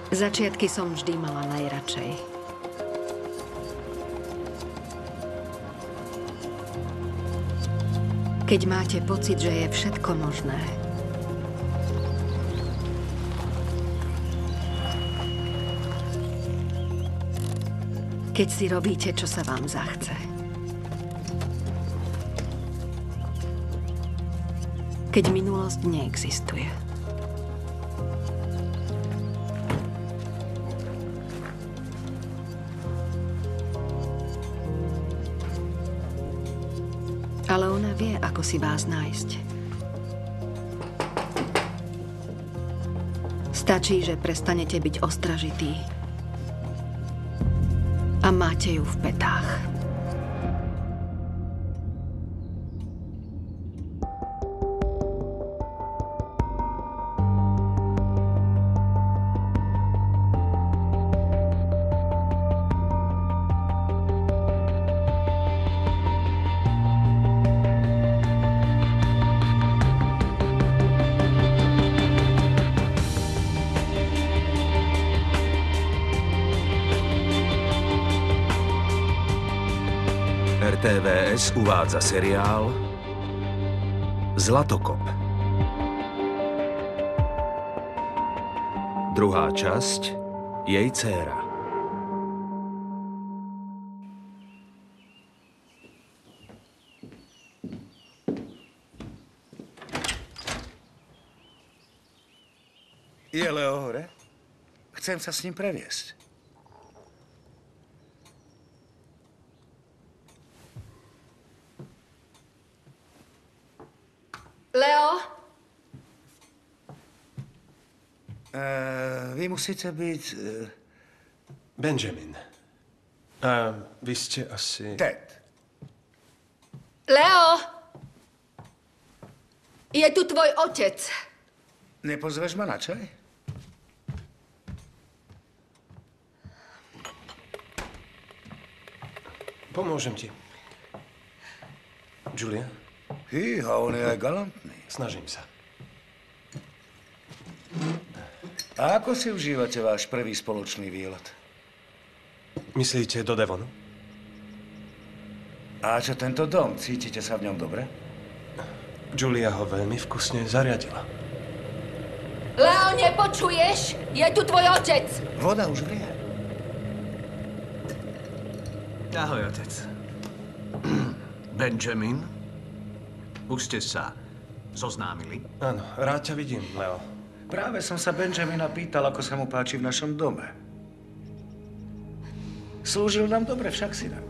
Začiatky som vždy mala najradšej. Keď máte pocit, že je všetko možné. Keď si robíte, čo sa vám zachce. Keď minulosť neexistuje. Ale ona vie, ako si vás nájsť. Stačí, že prestanete byť ostražití. A máte ju v pätách. RTVS uvádza seriál Zlatokop. Druhá časť, jej dcéra. Je Leo hore? Chcem sa s ním previesť. Leo? Vy musíte byť... Benjamin. A vy ste asi... Ted. Leo! Je tu tvoj otec. Nepozveš ma na čaj? Pomôžem ti. Julia? Hýha, on je aj galantný. Snažím sa. A ako si užívate váš prvý spoločný výlet? Myslíte do Devonu? A čo tento dom? Cítite sa v ňom dobre? Julia ho veľmi vkusne zariadila. Leo, nepočuješ? Je tu tvoj otec. Voda už vrie. Ahoj, otec. Benjamin? Už ste sa zoznámili? Áno, rád ťa vidím, Leo. Práve som sa Benjamina pýtal, ako sa mu páči v našom dome. Slúžil nám dobre, však synak.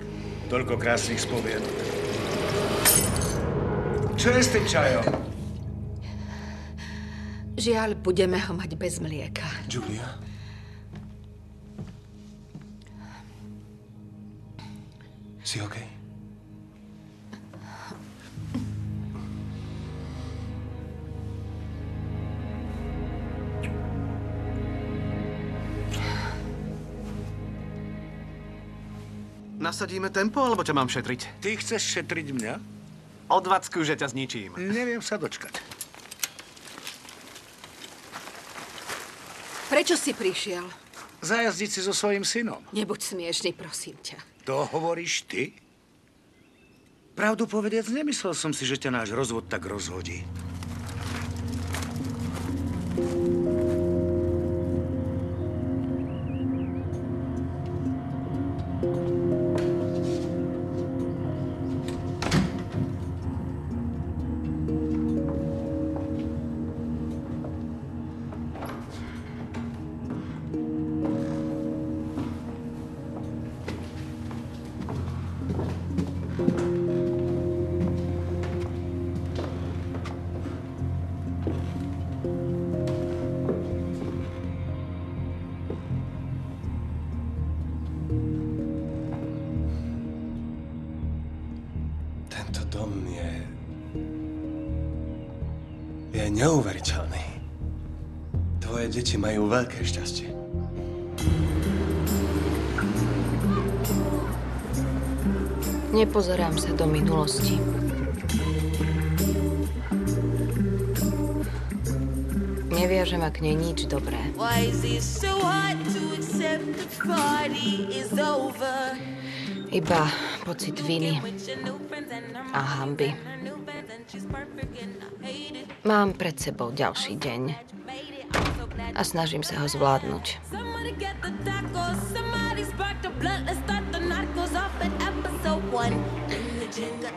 Toľko krásnych spomienok. Čo je s tým čajom? Žiaľ, budeme ho mať bez mlieka. Julia? Si okej? Nasadíme tempo, alebo ťa mám šetriť? Ty chceš šetriť mňa? Odvacku, že ťa zničím. Neviem sa dočkať. Prečo si prišiel? Zajazdiť si so svojím synom. Nebuď smiešný, prosím ťa. To hovoríš ty? Pravdu povediac, nemyslel som si, že ťa náš rozvod tak rozhodí. Je neuveriteľný. Tvoje deti majú veľké šťastie. Nepozerám sa do minulosti. Neviaže ma k nej nič dobré. Why is it so hard Iba pocit viny a hanby. Mám pred sebou ďalší deň a snažím sa ho zvládnuť.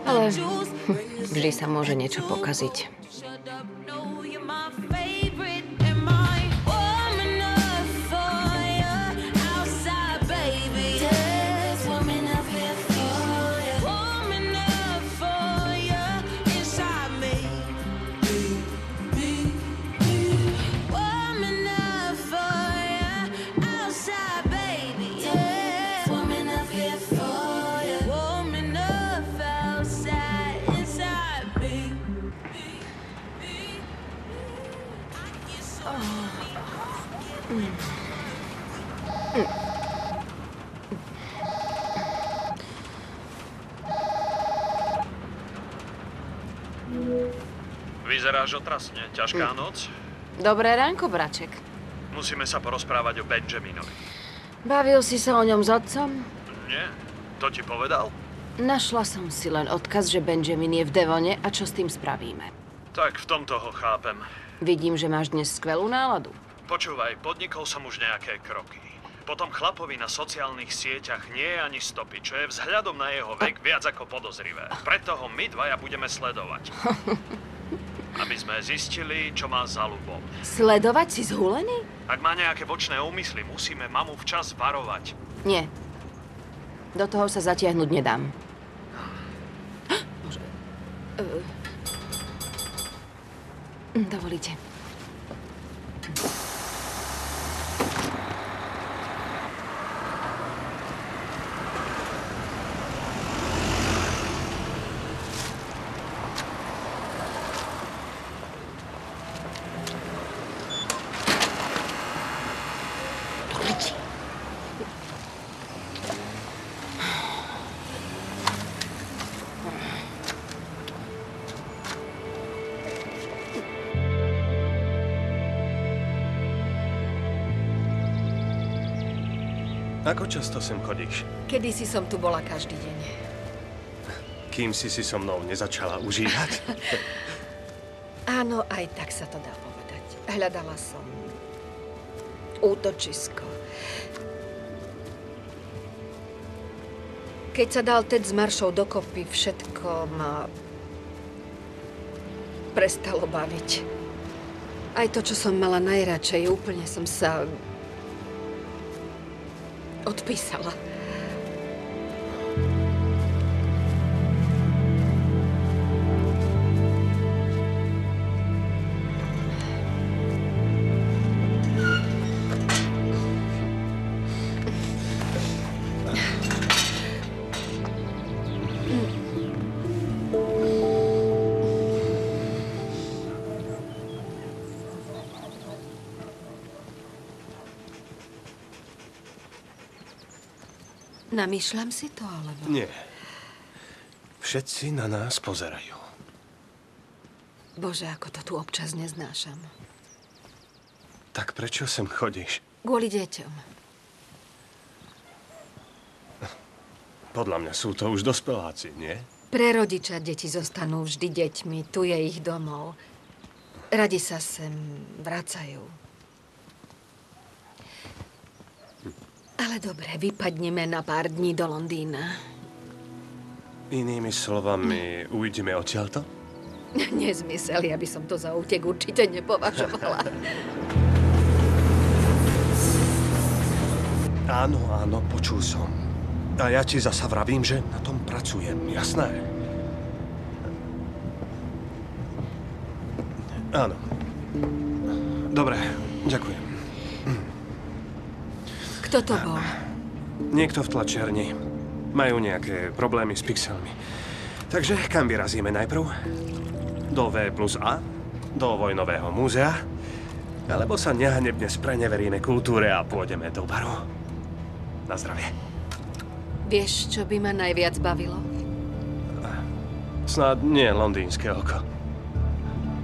Ale vždy sa môže niečo pokaziť. Vyzeráš otrasne. Ťažká noc? Dobré ránko, braček. Musíme sa porozprávať o Benjaminovi. Bavil si sa o ňom s otcom? Nie? To ti povedal? Našla som si len odkaz, že Benjamin je v Devone a čo s tým spravíme. Tak v tomto ho chápem. Vidím, že máš dnes skvelú náladu. Počúvaj, podnikol som už nejaké kroky. Potom chlapovi na sociálnych sieťach nie je ani stopy, čo je vzhľadom na jeho vek viac ako podozrivé. Preto ho my dvaja budeme sledovať. Aby sme zistili, čo má za ľubom. Sledovať si zhulený? Ak má nejaké bočné úmysly, musíme mamu včas varovať. Nie. Do toho sa zatiahnuť nedám. Bože. Dovolíte. Ako často sem chodíš? Kedysi som tu bola každý deň. Kým si so mnou nezačala užívať? Áno, aj tak sa to dá povedať. Hľadala som útočisko. Keď sa dal Ted s Maršou dokopy, všetko ma prestalo baviť. Aj to, čo som mala najradšej, úplne som sa odpísala. Namýšľam si to, alebo... Nie. Všetci na nás pozerajú. Bože, ako to tu občas neznášam. Tak prečo sem chodíš? Kvôli deťom. Podľa mňa sú to už dospeláci, nie? Pre rodiča deti zostanú vždy deťmi. Tu je ich domov. Radi sa sem vracajú. Ale dobre, vypadneme na pár dní do Londýna. Inými slovami, ujdeme odtiaľto? Nezmysel, ja by som to za útek určite nepovažovala. Áno, áno, počul som. A ja ti zasa vravím, že na tom pracujem, jasné? Áno. Dobre, ďakujem. Kto to bol? Niekto v tlačiarni. Majú nejaké problémy s pixelmi. Takže kam vyrazíme najprv? Do V+A? Do Vojnového múzea? Alebo sa nehanebne spreneveríme kultúre a pôjdeme do baru? Na zdravie. Vieš, čo by ma najviac bavilo? Snad nie londýnske oko.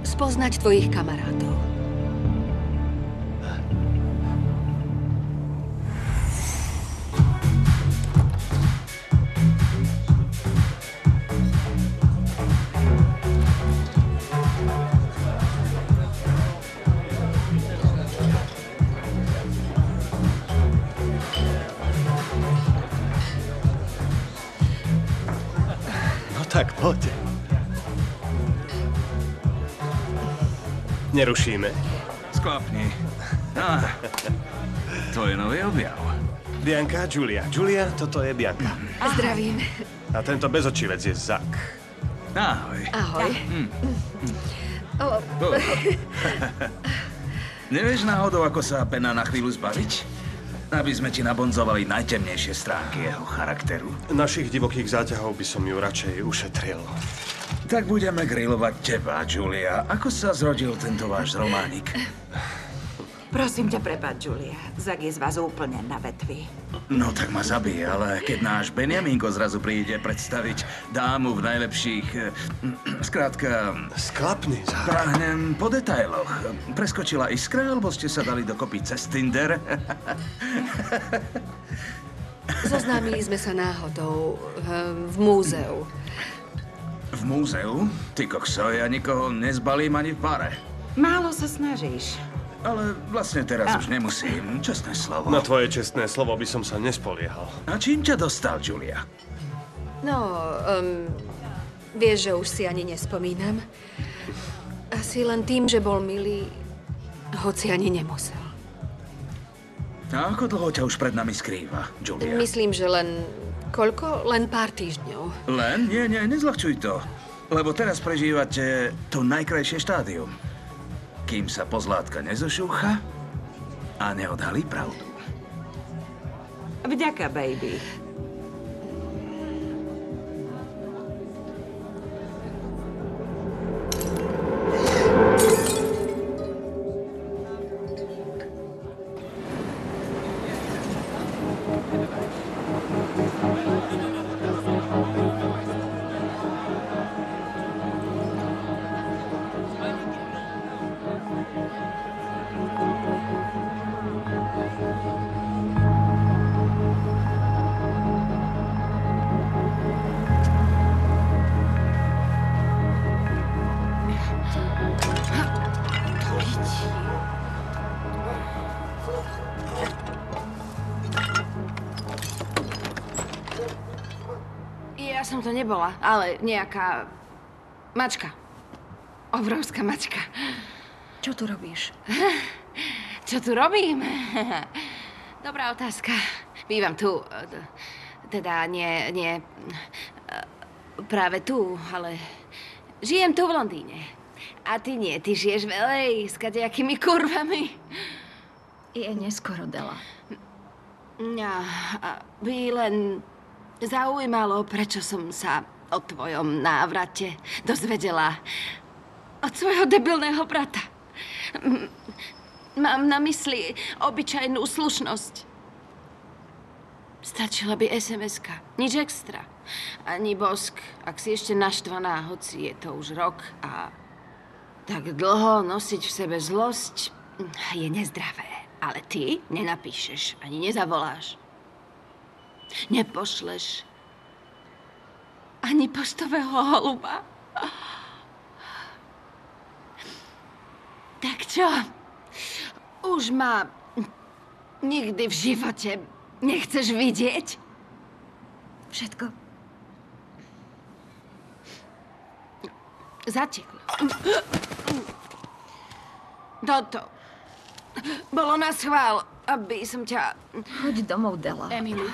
Spoznať tvojich kamarátov. Tak poďte. Nerušíme. Sklapni. To je nový objav. Bianka, Julia. Julia, toto je Bianka. Zdravím. A tento bezočivec je Zak. Ahoj. Ahoj. Nevieš náhodou, ako sa Bena na chvíľu zbaviť? Aby sme ti nabonzovali najtemnejšie stránky jeho charakteru. Našich divokých záťahov by som ju radšej ušetril. Tak budeme grilovať teba, Julia. Ako sa zrodil tento váš románik? Prosím ťa, prepáč, Julia. Zak je z vás úplne na vetvi. No tak ma zabije, ale keď náš Benjaminko zrazu príde predstaviť dámu v najlepších... skrátka... Sklapni, Zak. Práhnem po detailoch. Preskočila iskra, alebo ste sa dali dokopy cez Tinder? Zoznámili sme sa náhodou v múzeu. V múzeu? Ty kokso, ja nikoho nezbalím ani v bare. Málo sa snažíš. Ale vlastne teraz už nemusím. Čestné slovo. Na tvoje čestné slovo by som sa nespoliehal. A čím ťa dostal, Julia? No, vieš, že už si ani nespomínam. Asi len tým, že bol milý, hoci ani nemusel. A ako dlho ťa už pred nami skrýva, Julia? Myslím, že len... Koľko? Len pár týždňov. Len? Nie, nezľahčuj to. Lebo teraz prežívate to najkrajšie štádium. Kým sa pozlátka nezošúcha a neodhalí pravdu. Vďaka, baby. Ja som to nebola, ale nejaká mačka. Obrovská mačka. Čo tu robíš? Čo tu robím? Dobrá otázka. Bývam tu. Teda nie práve tu, ale žijem tu v Londýne. A ty nie, ty žiješ v LA s kadejakými kurvami. Je neskoro, Dela. By len zaujímalo, prečo som sa o tvojom návrate dozvedela od svojho debilného brata. Mám na mysli obyčajnú slušnosť. Stačila by SMS-ka, nič extra. Ani bosk, ak si ešte naštvaná, hoci je to už rok a tak dlho nosiť v sebe zlosť je nezdravé. Ale ty nenapíšeš, ani nezavoláš. Nepošleš ani poštového holuba. Tak čo? Už ma nikdy v živote nechceš vidieť? Všetko. Zateklo. Toto bolo na schvál, aby som ťa... Choď domov, Dela. Emily.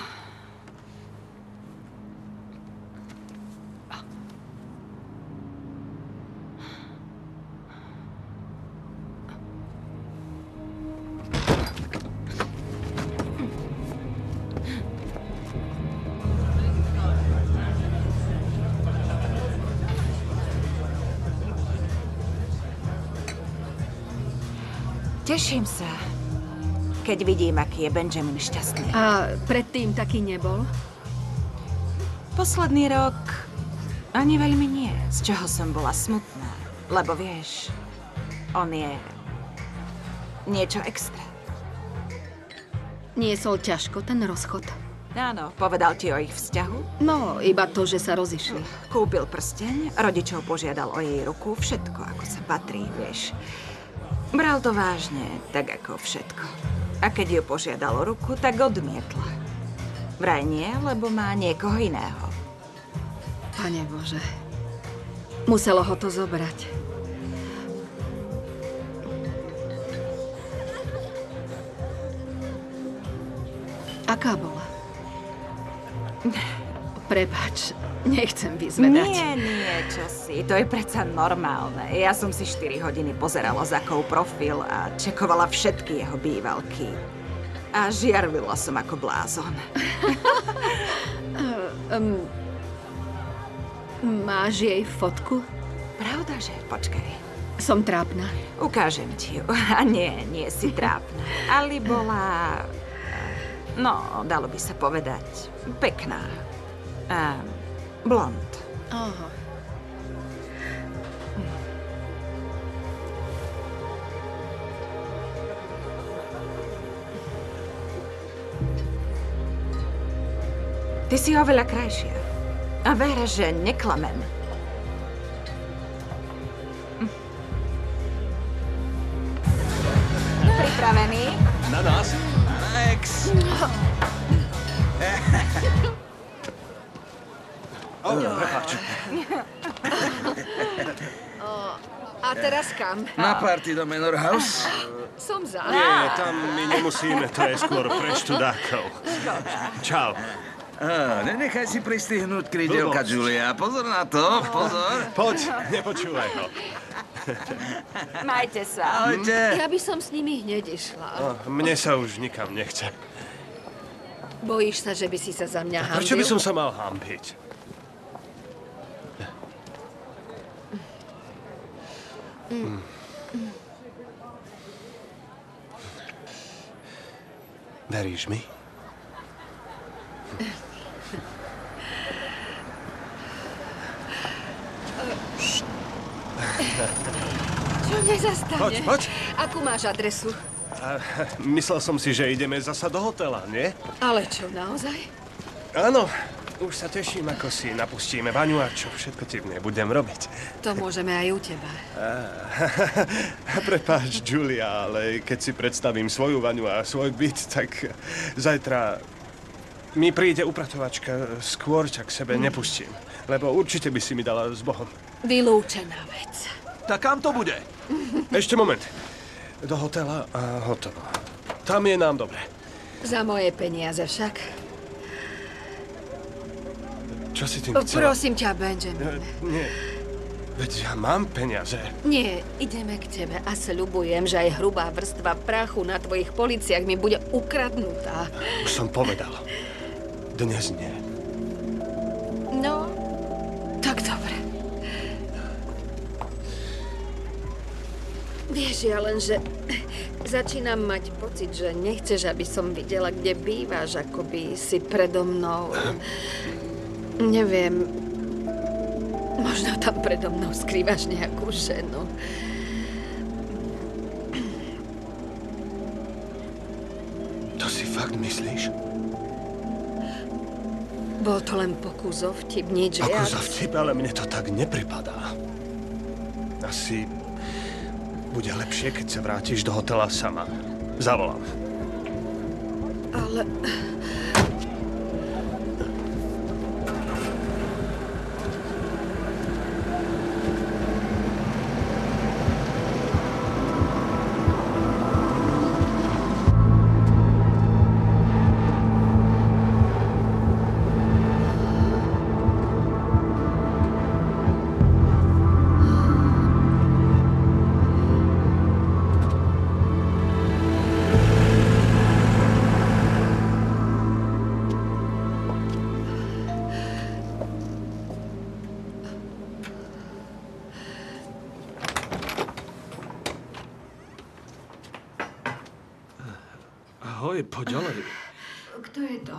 Teším sa, keď vidím, aký je Benjamin šťastný. A predtým taký nebol? Posledný rok ani veľmi nie, z čoho som bola smutná. Lebo vieš, on je niečo extra. Niesol ťažko ten rozchod? Áno, povedal ti o ich vzťahu? No, iba to, že sa rozišli. Kúpil prsteň, rodičov požiadal o jej ruku, všetko ako sa patrí, vieš. Bral to vážne, tak ako všetko. A keď ju požiadal o ruku, tak odmietla. Vraj nie, lebo má niekoho iného. A Pane Bože. Muselo ho to zobrať. Aká bola? Prepáč, nechcem vyzvedať. Nie, čo si. To je predsa normálne. Ja som si 4 hodiny pozerala Zakov profil a čekovala všetky jeho bývalky. A žiarvila som ako blázon. Máš jej fotku? Pravda, že? Počkaj. Som trápna. Ukážem ti ju. A nie si trápna. Ali bola... No, dalo by sa povedať, pekná. Blond. Aha. Ty si oveľa krajšia. A ver, že neklamem. Pripravený? Na nás? Alex! Prepáč. A teraz kam? Na party do Manor House? Som za. Nie, tam my nemusíme, to je skôr pre študákov. Čau. Nenechaj si pristihnúť krydelka, Julia. Pozor na to, pozor. Poď, nepočúvaj ho. Majte sa. Ahojte. Ja by som s nimi hneď išla. Mne sa už nikam nechce. Bojíš sa, že by si sa za mňa hanbil? Prečo by som sa mal hanbiť? Veríš mi? Čo nezastane? Poď. Akú máš adresu? Myslel som si, že ideme zasa do hotela, nie? Ale čo, naozaj? Áno, už sa teším, ako si napustíme Vaňu a čo všetko ti v nej budem robiť. To môžeme aj u teba. Prepáč, Julia, ale keď si predstavím svoju Vaňu a svoj byt, tak zajtra mi príde upratovačka, skôr ťa k sebe nepustím. Lebo určite by si mi dala s Bohom. Vylúčená vec. Tak kam to bude? Ešte moment. Do hotela a hotovo. Tam je nám dobre. Za moje peniaze však. Čo si tým chcela? Prosím ťa, Benjamin. Nie. Veď ja mám peniaze. Nie, ideme k tebe a sľubujem, že aj hrubá vrstva prachu na tvojich policiach mi bude ukradnutá. Už som povedal. Dnes nie. No, tak dobre. Vieš, ja len, že začínam mať pocit, že nechceš, aby som videla, kde bývaš, ako by si predo mnou. Neviem, možno tam predo mnou skrývaš nejakú ženu. To si fakt myslíš? Bol to len pokus o vtip, nič viac. Pokus o vtip, ale mne to tak nepripadá. Asi bude lepšie, keď sa vrátiš do hotela sama. Zavolám. Ale... Ahoj, poď ďalej. Kto je to?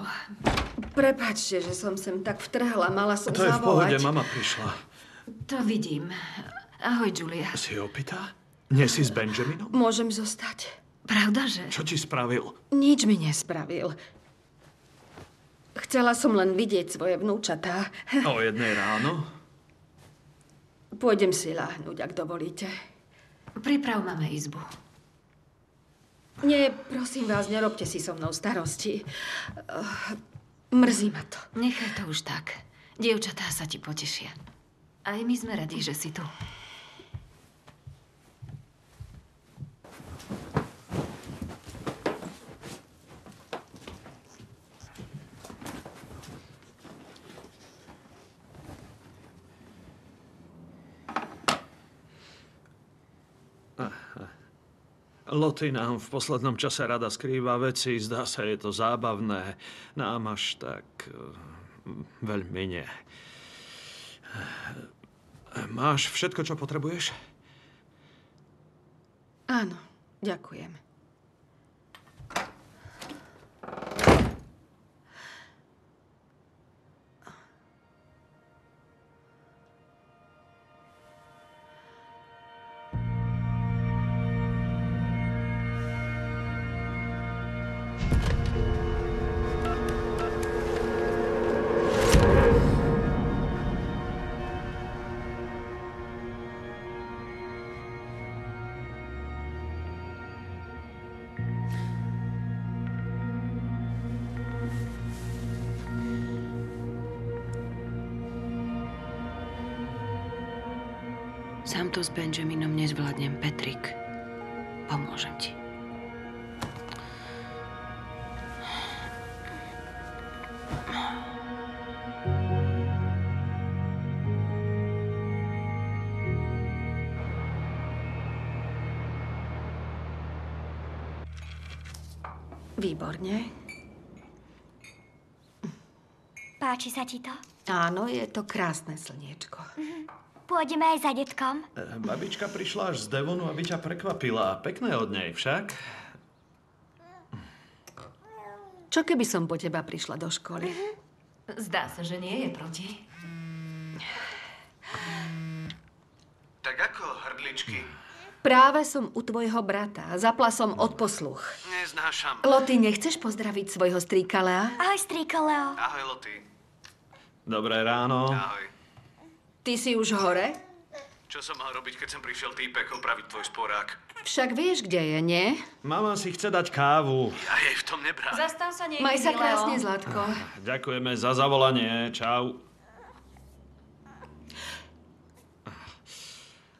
Prepáčte, že som sem tak vtrhla. Mala som To je v pohode, zavolať. mama prišla. To vidím. Ahoj, Julia. Si opýta? Nie si s Benjaminom? Môžem zostať. Pravda, že? Čo ti spravil? Nič mi nespravil. Chcela som len vidieť svoje vnúčatá. O 1 ráno? Pôjdem si ľahnúť, ak dovolíte. Priprav máme izbu. Nie, prosím vás, nerobte si so mnou starosti. Mrzí ma to. Nechaj to už tak. Dievčatá sa ti potešia. Aj my sme radi, že si tu. Lottie nám v poslednom čase rada skrýva veci, zdá sa, je to zábavné. Nám až tak veľmi nie. Máš všetko, čo potrebuješ? Áno, ďakujem. Sám to s Benjaminom nezvládnem, Patrick. Pomôžem ti. Výborne. Páči sa ti to? Áno, je to krásne slniečko. Pôjdeme aj za detkom? Babička prišla až z Devonu, aby ťa prekvapila. Pekné od nej však. Čo keby som po teba prišla do školy? Zdá sa, že nie je proti. Tak ako, hrdličky? Práve som u tvojho brata. Zapla som odposluch. Neznášam. Lottie, nechceš pozdraviť svojho strýka Lea? Ahoj, strýko Leo. Ahoj, Lottie. Dobré ráno. Ahoj. Ty si už hore? Čo som mal robiť, keď som prišiel týpek opraviť tvoj sporák? Však vieš, kde je, nie? Mama si chce dať kávu. Ja jej v tom nebránim. Zastav sa niekedy, Maj sa Leo. krásne, Zlatko. Ďakujeme za zavolanie. Čau.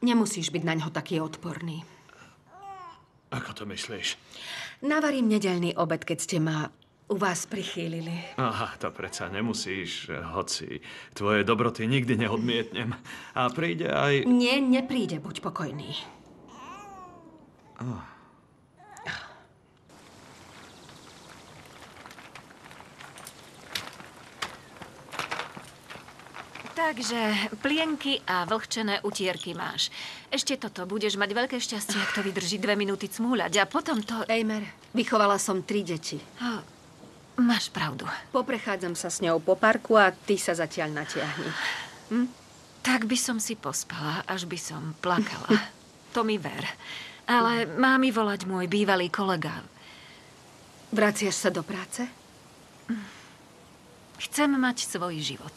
Nemusíš byť na ňo taký odporný. Ako to myslíš? Navarím nedeľný obed, keď ste ma u vás prichýlili. Aha, to predsa nemusíš, hoci tvoje dobroty nikdy neodmietnem. A príde aj... Nie, nepríde, buď pokojný. Takže plienky a vlhčené utierky máš. Ešte toto, budeš mať veľké šťastie, ak to vydrží 2 minúty cmúľať. A potom to... Ejmer, vychovala som 3 deti. Máš pravdu. Poprechádzam sa s ňou po parku a ty sa zatiaľ natiahni. Tak by som si pospala, až by som plakala. To mi ver. Ale má mi volať môj bývalý kolega. Vraciaš sa do práce? Chcem mať svoj život.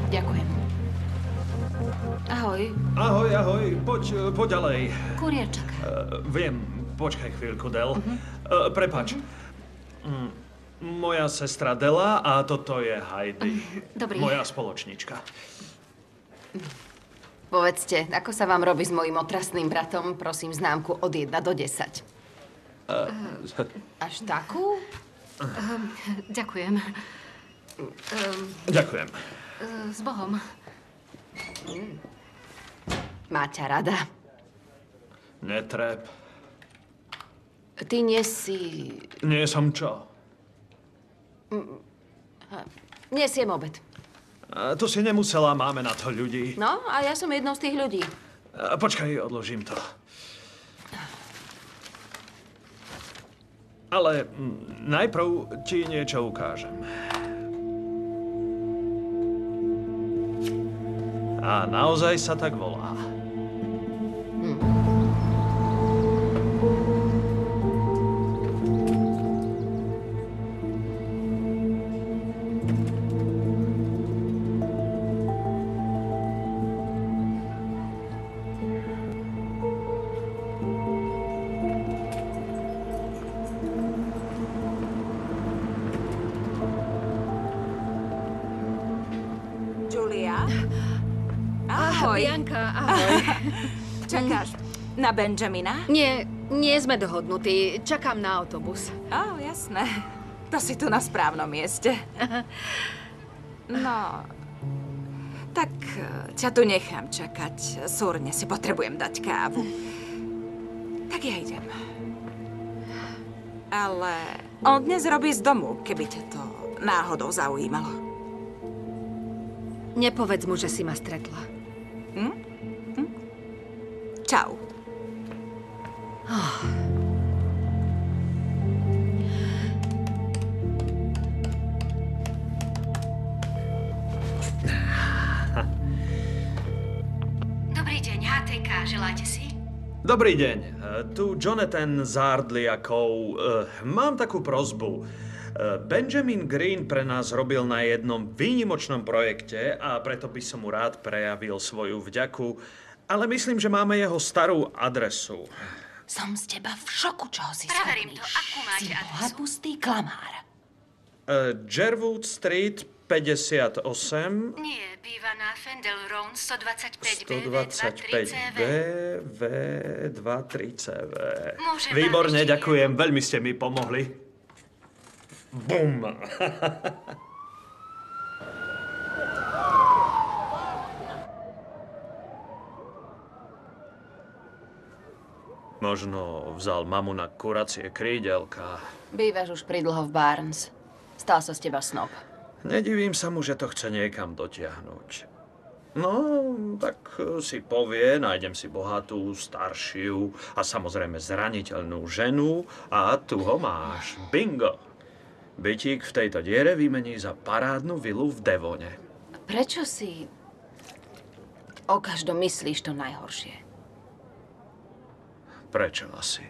Ďakujem. Ahoj. Ahoj, ahoj, poď ďalej. Kuriér čaká. Viem, počkaj chvíľku, Del. Prepač. Moja sestra Dela a toto je Heidi. Dobrý. Moja spoločnička. Povedzte, ako sa vám robí s mojím otrasným bratom? Prosím, známku od 1 do 10. Až takú? Ďakujem. Ďakujem. S Bohom. Má ťa rada. Netrep. Ty nie si... Nie som čo? Nesiem obed. To si nemusela, máme na to ľudí. No, a ja som jednou z tých ľudí. Počkaj, odložím to. Ale najprv ti niečo ukážem. A naozaj sa tak volá. Julia? Ahoj. Bianka, ahoj. Čakáš na Benjamina? Nie sme dohodnutí. Čakám na autobus. Jasné. To si tu na správnom mieste. No, tak ťa tu nechám čakať. Súrne si potrebujem dať kávu. Tak ja idem. Ale on dnes robí z domu, keby ťa to náhodou zaujímalo. Nepovedz mu, že si ma stretla. Čau. Dobrý deň, HTK, želáte si? Dobrý deň, tu Jonathan z Ardliakov. Mám takú prosbu. Benjamin Green pre nás robil na jednom výnimočnom projekte a preto by som mu rád prejavil svoju vďaku, ale myslím, že máme jeho starú adresu. Som z teba v šoku, čoho si Preverím schopný. to, akú máte Si adresu? bohapustý klamár. Jerwood Street 58, Nie, býva na Fendel Road 125B, 125B, V23CV. Môžem vám Výborne, ešte ďakujem, veľmi ste mi pomohli. Bum! Možno vzal mamu na kuracie krídelka. Bývaš už pridlho v Barnes. Stal sa z teba snob. Nedivím sa mu, že to chce niekam dotiahnuť. No, tak si povie, nájdem si bohatú, staršiu a samozrejme zraniteľnú ženu a tu ho máš. Bingo! Bytík v tejto diere vymení za parádnu vilu v Devone. Prečo si o každom myslíš to najhoršie? Prečo asi?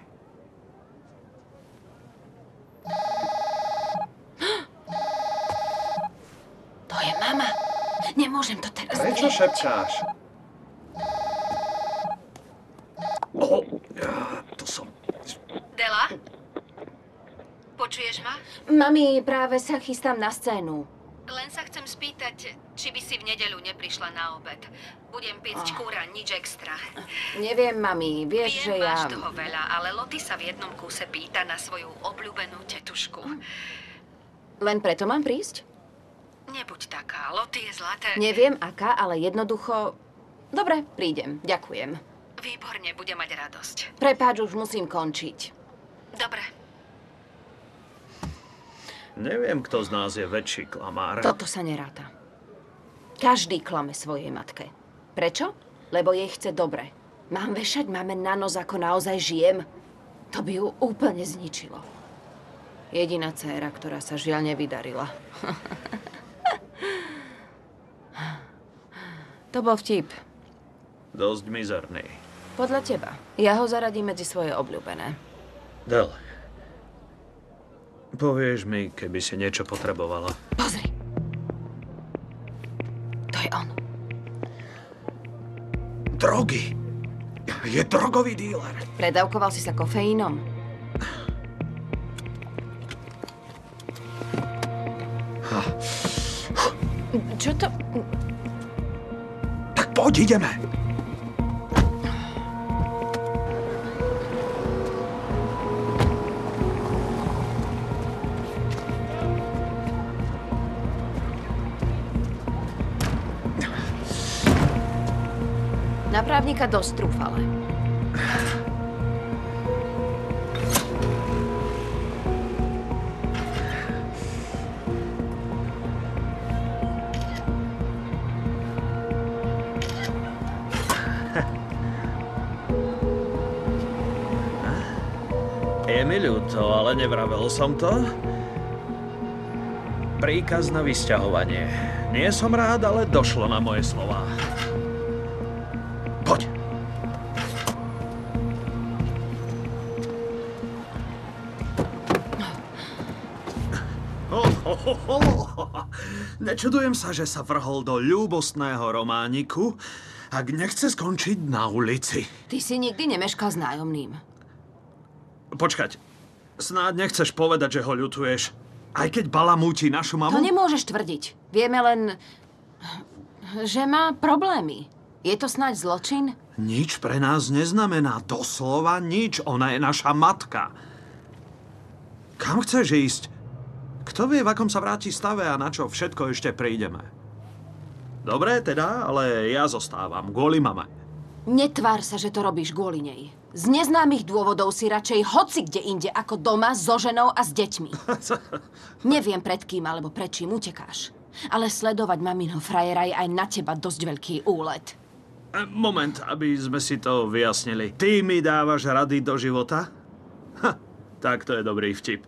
To je mama. Nemôžem to teraz... Prečo šepčáš? To som... Dela? Počuješ ma? Mami, práve sa chystám na scénu. Len sa chcem spýtať, či by si v nedeľu neprišla na obed. Budem piecť kúra, nič extra. Neviem, mami, vieš, že Viem, ja... máš toho veľa, ale Lottie sa v jednom kúse pýta na svoju obľúbenú tetušku. Len preto mám prísť? Nebuď taká, Lottie je zlaté. Neviem, aká, ale jednoducho... Dobre, prídem. Ďakujem. Výborne, bude mať radosť. Prepáč, už musím končiť. Dobre. Neviem, kto z nás je väčší klamár. Toto sa neráta. Každý klame svojej matke. Prečo? Lebo jej chce dobre. Mám vešať máme na nos, ako naozaj žijem? To by ju úplne zničilo. Jediná dcéra, ktorá sa žiaľ nevydarila. To bol vtip. Dosť mizerný. Podľa teba. Ja ho zaradím medzi svoje obľúbené. Del, povieš mi, keby si niečo potrebovala. Pozri. To je on. Drogy. Je drogový díler. Predávkoval si sa kofeínom. Čo to... Tak poď, ideme. Na právnika dosť trúfale. Je mi ľúto, ale nevravel som to. Príkaz na vysťahovanie. Nie som rád, ale došlo na moje slova. Poď. Nečudujem sa, že sa vrhol do ľúbostného romániku, ak nechce skončiť na ulici. Ty si nikdy nemeškal s nájomným. Počkať, snáď nechceš povedať, že ho ľutuješ, aj keď balamúti našu mamu? To nemôžeš tvrdiť. Vieme len, že má problémy. Je to snáď zločin? Nič pre nás neznamená, doslova nič. Ona je naša matka. Kam chceš ísť? Kto vie, v akom sa vráti stave a na čo všetko ešte prídeme? Dobre teda, ale ja zostávam kvôli mame. Netvár sa, že to robíš kvôli nej. Z neznámych dôvodov si radšej hoci kde inde ako doma so ženou a s deťmi. Neviem pred kým alebo pred čím utekáš. Ale sledovať maminho frajera je aj na teba dosť veľký úlet. Moment, aby sme si to vyjasnili. Ty mi dávaš rady do života? Tak to je dobrý vtip.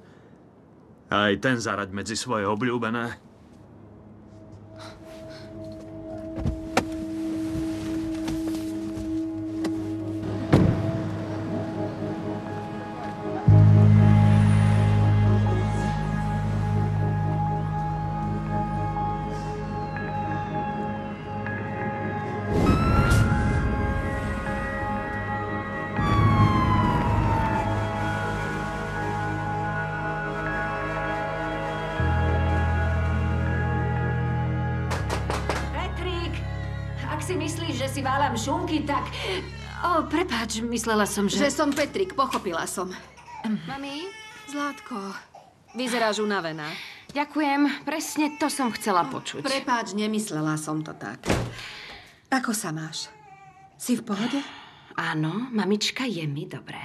Aj ten zaraď medzi svoje obľúbené. Šunky, tak... prepáč, myslela som, že... Že som Petrik, pochopila som. Mami? Zlátko, vyzeráš unavená. Ďakujem, presne to som chcela počuť. Prepáč, nemyslela som to tak. Ako sa máš? Si v pohode? Áno, mamička, je mi dobre.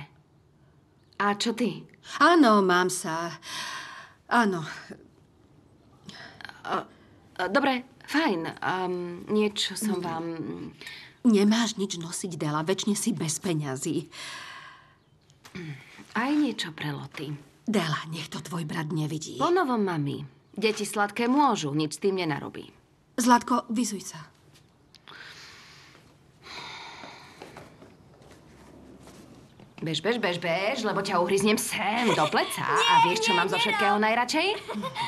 A čo ty? Áno, mám sa. Áno. Dobre, fajn. Niečo som vám... Nemáš nič nosiť, Dela, večne si bez peňazí. Aj niečo pre Loty. Dela, nech to tvoj brat nevidí. Po novom, mami. Deti sladké môžu, nič s tým nenarobí. Zlatko, vyzuj sa. Bež, lebo ťa uhryznem sem do pleca. A vieš, čo mám zo všetkého najradšej?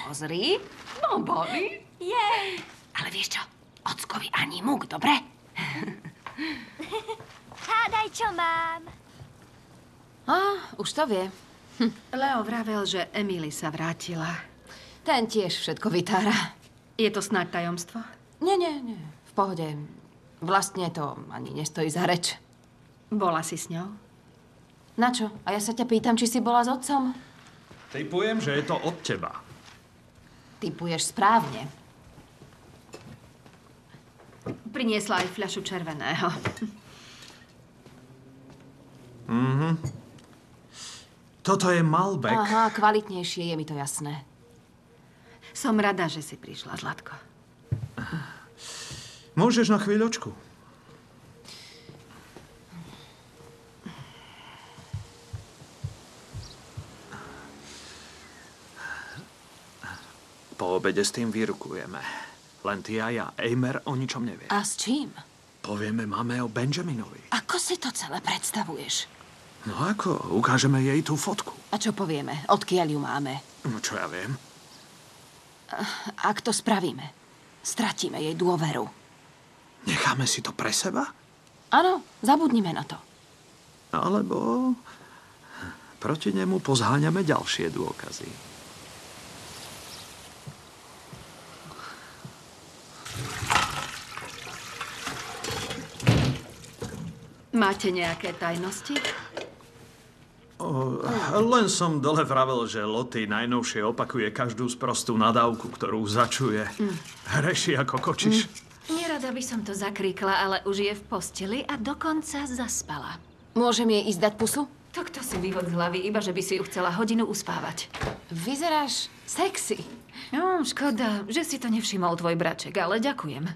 Pozri, bombóny. Jej. Ale vieš čo? Ockovi ani múk, dobre? Hádaj, čo mám. Už to vie. Leo vravel, že Emily sa vrátila. Ten tiež všetko vytára. Je to snáď tajomstvo? Nie. V pohode. Vlastne to ani nestojí za reč. Bola si s ňou? Na čo? A ja sa ťa pýtam, či si bola s otcom? Tipujem, že je to od teba. Tipuješ správne. Priniesla aj fľašu červeného. Toto je Malbec. Aha, kvalitnejšie, je mi to jasné. Som rada, že si prišla, Zlatko. Môžeš na chvíľočku? Po obede s tým vyrukujeme. Len ty a ja. Eimer o ničom nevie. A s čím? Povieme mame o Benjaminovi. Ako si to celé predstavuješ? No ako? Ukážeme jej tú fotku. A čo povieme? Odkiaľ ju máme? No čo ja viem. Ak to spravíme, stratíme jej dôveru. Necháme si to pre seba? Áno, zabudnime na to. Alebo proti nemu pozháňame ďalšie dôkazy. Máte nejaké tajnosti? Len som dole vravel, že Loty najnovšie opakuje každú sprostú nadávku, ktorú začuje. Hreši ako kočiš. Nerada by som to zakríkla, ale už je v posteli a dokonca zaspala. Môžem jej ísť dať pusu? Tak to si vyvod z hlavy, iba že by si ju chcela hodinu uspávať. Vyzeráš sexy. No, škoda, že si to nevšimol tvoj braček, ale ďakujem.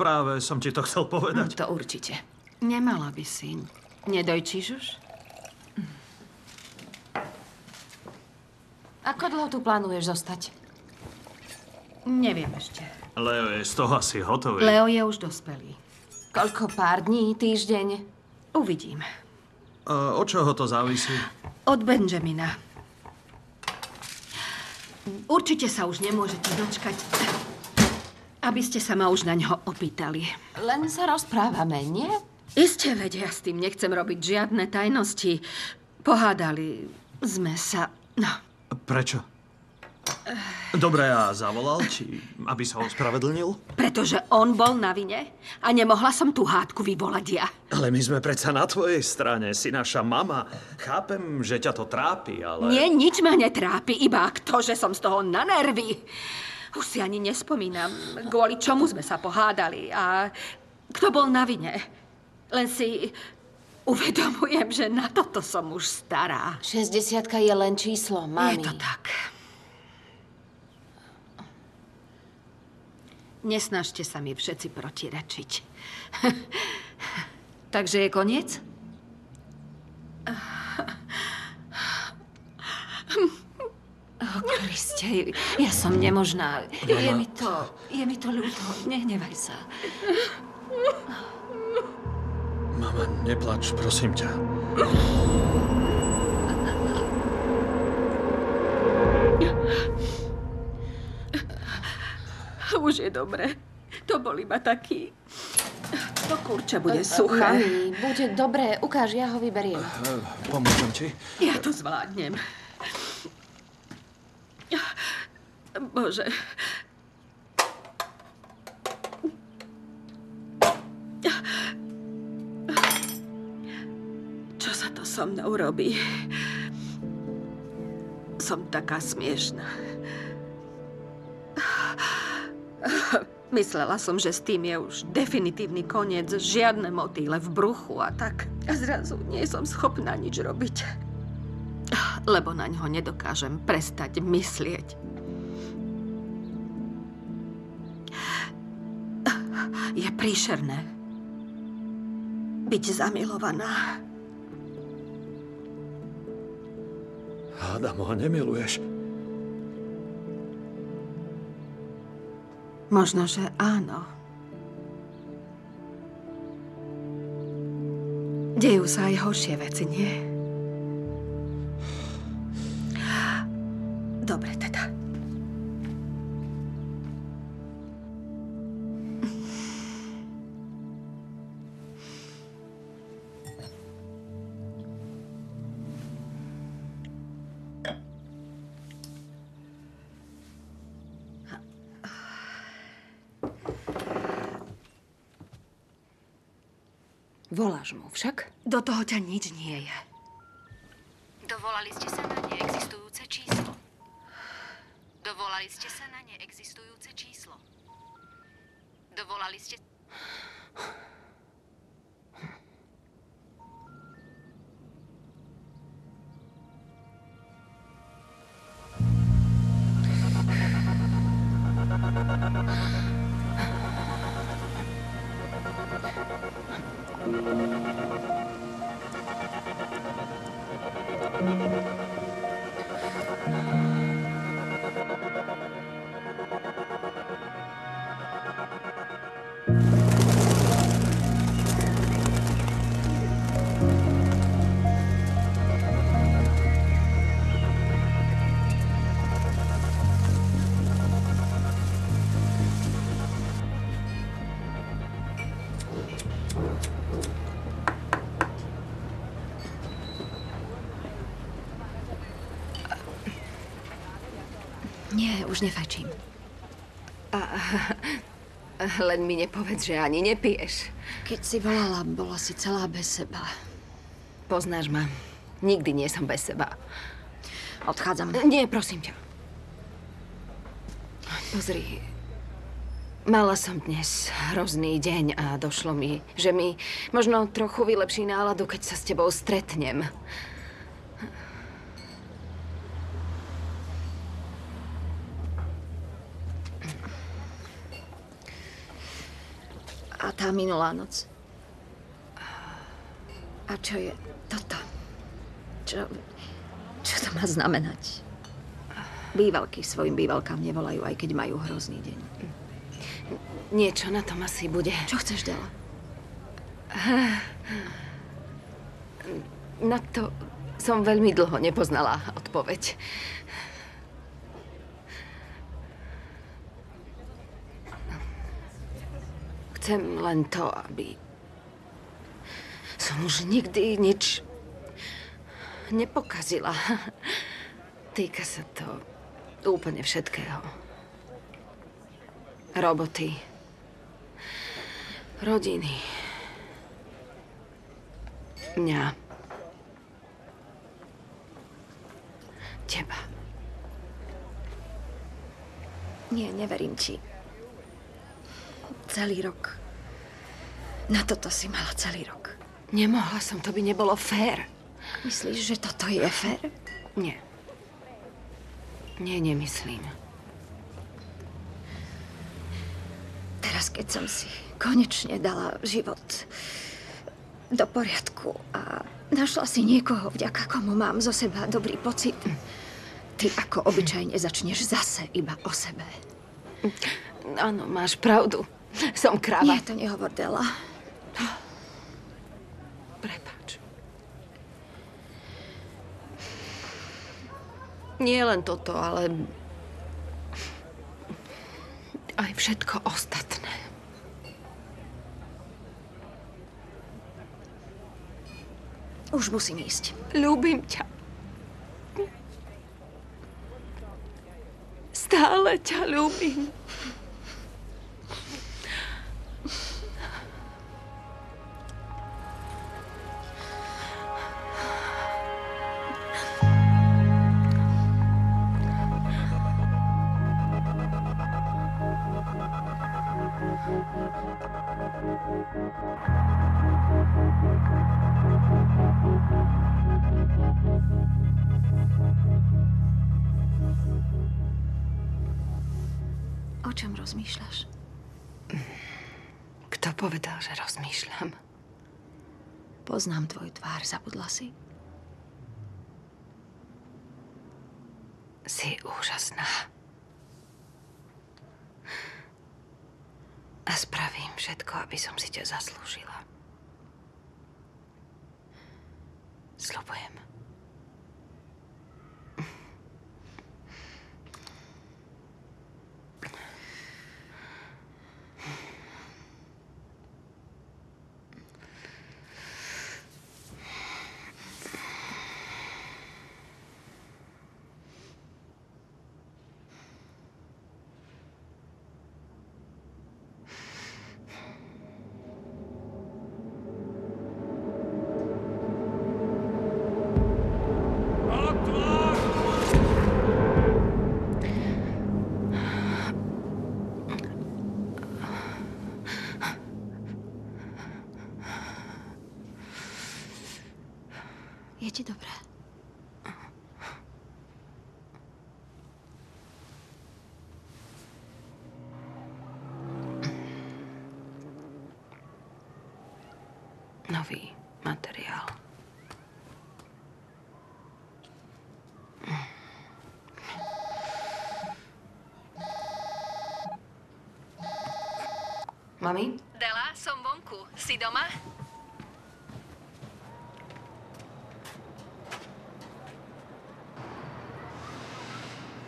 Práve som ti to chcel povedať. To určite. Nemala by si. Nedojčíš už? Ako dlho tu plánuješ zostať? Neviem ešte. Leo je z toho asi hotový. Leo je už dospelý. Koľko pár dní, týždeň? Uvidím. Od čoho to závisí? Od Benjamina. Určite sa už nemôžete dočkať, aby ste sa ma už na ňo opýtali. Len sa rozprávame, nie? Isté, veď ja s tým nechcem robiť žiadne tajnosti. Pohádali sme sa, no. Prečo? Dobre, a zavolal, či aby sa ospravedlnil? Pretože on bol na vine a nemohla som tú hádku vyvolať ja. Ale my sme predsa na tvojej strane, si naša mama. Chápem, že ťa to trápi, ale... Nie, nič ma netrápi, iba to, že som z toho na nervy. Už si ani nespomínam, kvôli čomu sme sa pohádali a kto bol na vine. Len si uvedomujem, že na toto som už stará. 60 je len číslo, mami. Je to tak. Nesnažte sa mi všetci protirečiť. Takže je koniec? Kriste, ja som nemožná. Je mi to ľúto. Nehnevaj sa. Mama, neplač, prosím ťa. Už je dobre. To bol iba taký... To kurča bude suché. Mami, bude dobré. Ukáž, ja ho vyberiem. Pomôžem ti? Ja to zvládnem. Bože. Čo sa to so mnou robí? Som taká smiešná. Myslela som, že s tým je už definitívny koniec, žiadne motýle v bruchu a tak. A zrazu nie som schopná nič robiť. Lebo na ňo nedokážem prestať myslieť. Je príšerné byť zamilovaná. Hádam ho nemiluješ. Možno, že áno. Dejú sa aj horšie veci, nie? Dobre teda. Voláš mu však? Do toho ťa nič nie je. Dovolali ste sa na neexistujúce číslo. Dovolali ste sa na neexistujúce číslo. Dovolali ste... Nie, už nefajčím. Len mi nepovedz, že ani nepiješ. Keď si volala, bola si celá bez seba. Poznáš ma. Nikdy nie som bez seba. Odchádzam. Nie, prosím ťa. Pozri. Mala som dnes hrozný deň a došlo mi, že mi možno trochu vylepší náladu, keď sa s tebou stretnem. A tá minulá noc? A čo je toto? Čo to má znamenať? Bývalky svojim bývalkám nevolajú, aj keď majú hrozný deň. Niečo na tom asi bude. Čo chceš, Dela? Na to som veľmi dlho nepoznala odpoveď. Chcem len to, aby som už nikdy nič nepokazila. Týka sa to úplne všetkého. Roboty. Rodiny. Mňa. Teba. Nie, neverím ti. Celý rok. Na toto si mala celý rok. Nemohla som, to by nebolo fér. Myslíš, že toto je fér? Nie. Nie, nemyslím. Teraz, keď som si konečne dala život do poriadku a našla si niekoho, vďaka komu mám zo seba dobrý pocit, ty ako obyčajne začneš zase iba o sebe. Áno, máš pravdu. Som kráva. Nie, to nehovor, Dela. Prepáč. Nie len toto, ale aj všetko ostatné. Už musím ísť. Ľúbim ťa. Stále ťa ľúbim. O čom rozmýšľaš? Kto povedal, že rozmýšľam? Poznám tvoju tvár, zabudla si? Si úžasná. A spravím všetko, aby som si ťa zaslúžila. Sľubujem. Je ti dobré? Nový materiál. Mami? Dela, som vonku. Si doma?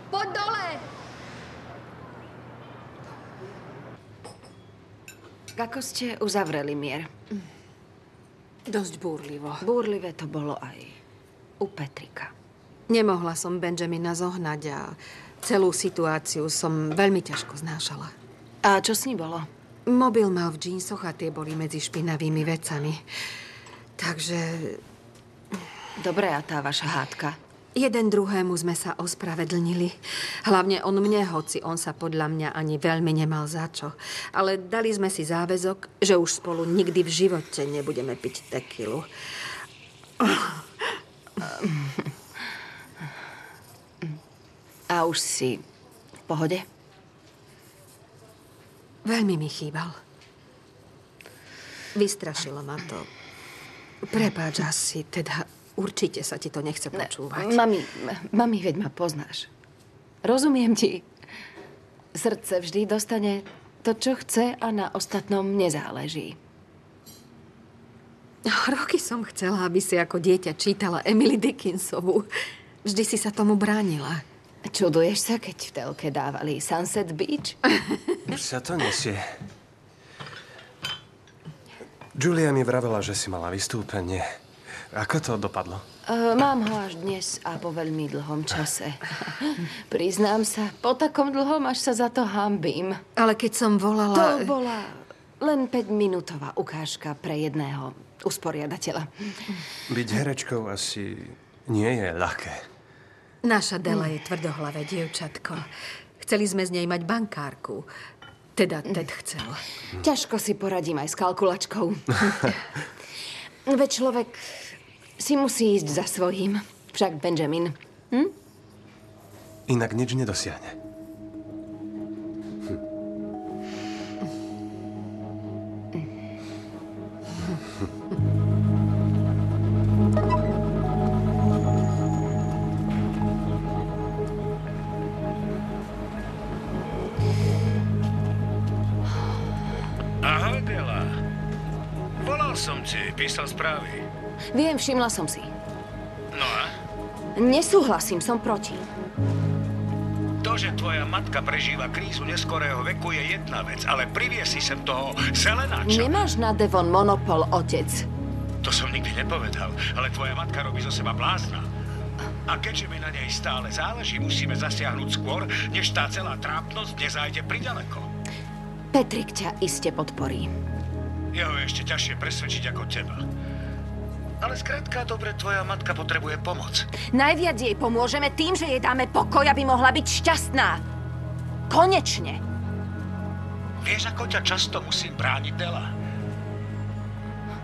Poď dole! Ako ste uzavreli mier? Dosť búrlivo. Búrlivé to bolo aj u Petrika. Nemohla som Benjamina zohnať a celú situáciu som veľmi ťažko znášala. A čo s ním bolo? Mobil mal v džínsoch a tie boli medzi špinavými vecami. Takže... Dobre, a tá vaša hádka? Jeden druhému sme sa ospravedlnili. Hlavne on mne, hoci on sa podľa mňa ani veľmi nemal za čo. Ale dali sme si záväzok, že už spolu nikdy v živote nebudeme piť tekilu. A už si v pohode? Veľmi mi chýbal. Vystrašilo ma to. Prepáč asi, teda určite sa ti to nechce počúvať. Mami, veď ma poznáš. Rozumiem ti. Srdce vždy dostane to, čo chce a na ostatnom nezáleží. Roky som chcela, aby si ako dieťa čítala Emily Dickinsovu. Vždy si sa tomu bránila. Čuduješ sa, keď v telke dávali Sunset Beach? Už sa to nesie. Julia mi vravela, že si mala vystúpenie. Ako to dopadlo? Mám ho až dnes a po veľmi dlhom čase. Priznám sa, po takom dlhom, až sa za to hanbím. Ale keď som volala... To bola len 5-minútová ukážka pre jedného usporiadateľa. Byť herečkou asi nie je ľahké. Naša Dela je tvrdohlavé dievčatko. Chceli sme z nej mať bankárku. Teda Ted chcel. Ťažko si poradím aj s kalkulačkou. Veď človek si musí ísť za svojím. Však Benjamin. Inak nič nedosiahne. Ahoj, Dela. Volal som ti, písal správy. Viem, všimla som si. No a? Nesúhlasím, som proti. To, že tvoja matka prežíva krízu neskorého veku, je jedna vec, ale privie si sem toho zelenáča. Nemáš na Devon monopol, otec. To som nikdy nepovedal, ale tvoja matka robí zo seba blázna. A keďže mi na nej stále záleží, musíme zasiahnuť skôr, než tá celá trápnosť nezájde priďaleko. Petrik ťa iste podporí. Jeho je ešte ťažšie presvedčiť ako teba. Ale skrátka, dobre, tvoja matka potrebuje pomoc. Najviac jej pomôžeme tým, že jej dáme pokoj, aby mohla byť šťastná. Konečne. Vieš, ako ťa často musím brániť, Dela?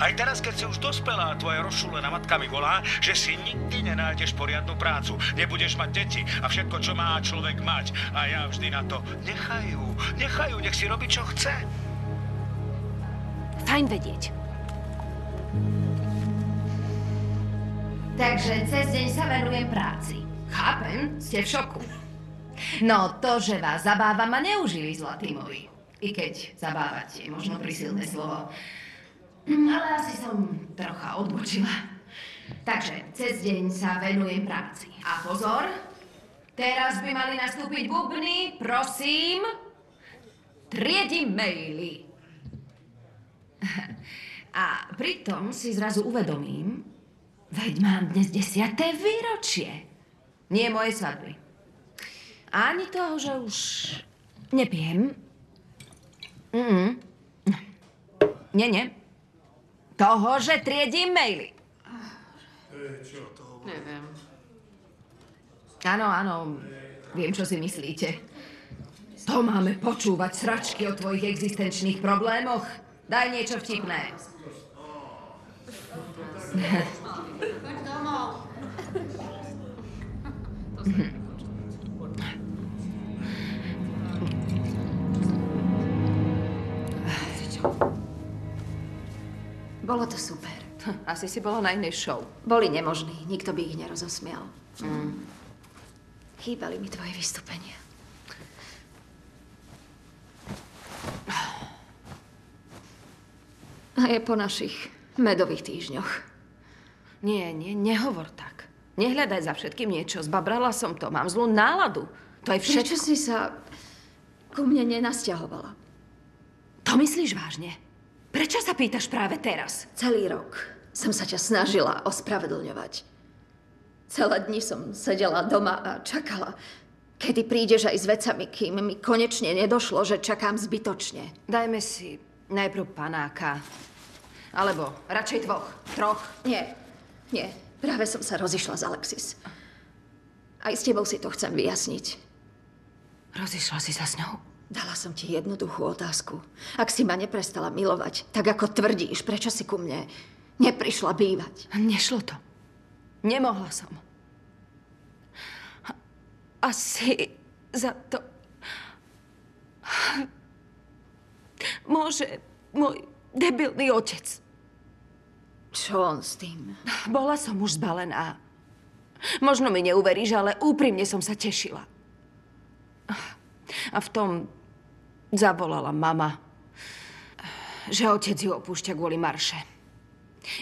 Aj teraz, keď si už dospelá, tvoja rozšúlená matka mi volá, že si nikdy nenájdeš poriadnu prácu, nebudeš mať deti a všetko, čo má človek mať. A ja vždy na to nechajú, nech si robí, čo chce. Fajn vedieť. Takže cez deň sa venujem práci. Chápem, ste v šoku. No to, že vás zabáva, ma neužili zlatí moji. I keď zabávať je možno prísilné slovo. Ale asi som trocha odbočila. Takže cez deň sa venujem práci. A pozor, teraz by mali nastúpiť bubny, prosím. Triedím maily. A pritom si zrazu uvedomím, veď mám dnes 10. výročie. Nie moje svadby. Ani toho, že už nepijem. Nie. Toho, že triedím maily. Čo to? Neviem. Áno, viem, čo si myslíte. To máme počúvať sračky o tvojich existenčných problémoch. Daj niečo vtipné. Bolo to super. Asi si bola na inej show. Boli nemožní, nikto by ich nerozosmial. Chýbali mi tvoje vystúpenia. A je po našich medových týždňoch. Nie, nehovor tak. Nehľadaj za všetkým niečo. Zbabrala som to. Mám zlú náladu. To je všetko. Prečo si sa ku mne nenasťahovala? To myslíš vážne? Prečo sa pýtaš práve teraz? Celý rok som sa ťa snažila ospravedlňovať. Celé dni som sedela doma a čakala, kedy prídeš aj s vecami, kým mi konečne nedošlo, že čakám zbytočne. Dajme si najprv panáka. Alebo radšej troch. Nie. Práve som sa rozišla s Alexis. Aj s tebou si to chcem vyjasniť. Rozišla si sa s ňou? Dala som ti jednoduchú otázku. Ak si ma neprestala milovať, tak ako tvrdíš, prečo si ku mne neprišla bývať? Nešlo to. Nemohla som. Asi za to môže môj debilný otec. Čo on s tým? Bola som už zbalená. Možno mi neuveríš, ale úprimne som sa tešila. A v tom zavolala mama, že otec ju opúšťa kvôli Marše.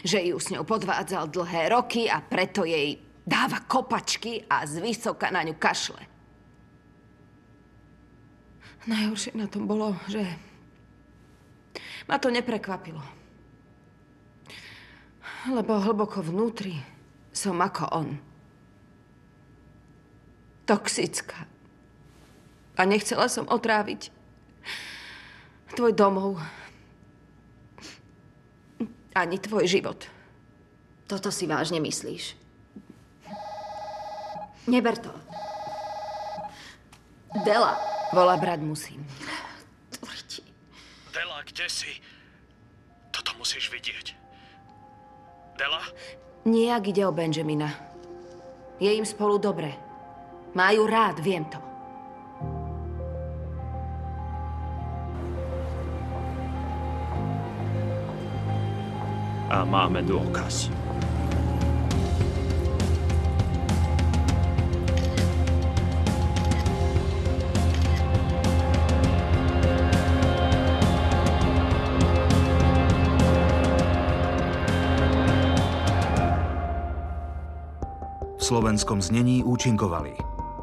Že ju s ňou podvádzal dlhé roky a preto jej dáva kopačky a zvysoka na ňu kašle. Najhoršie na tom bolo, že ma to neprekvapilo. Lebo hlboko vnútri som ako on. Toxická. A nechcela som otráviť tvoj domov. Ani tvoj život. Toto si vážne myslíš? Neber to. Dela. Volá brať musím. Tvrti. Dela, kde si? Toto musíš vidieť. Dela? Nijak ide o Benjamina. Je im spolu dobre. Majú rád, viem to. A máme dôkaz. V slovenskom znení účinkovali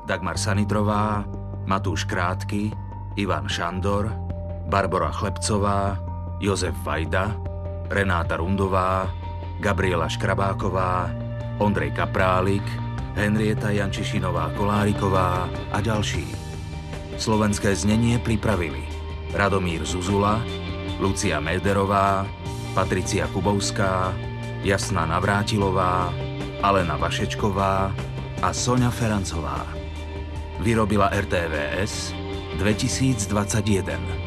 Dagmar Sanitrová, Matúš Krátky, Ivan Šandor, Barbora Chlebcová, Jozef Vajda, Renáta Rundová, Gabriela Škrabáková, Ondrej Kaprálik, Henrieta Jančišinová-Koláriková a ďalší. Slovenské znenie pripravili Radomír Zuzula, Lucia Mederová, Patricia Kubovská, Jasna Navrátilová, Alena Vašečková a Soňa Ferancová. Vyrobila RTVS 2021.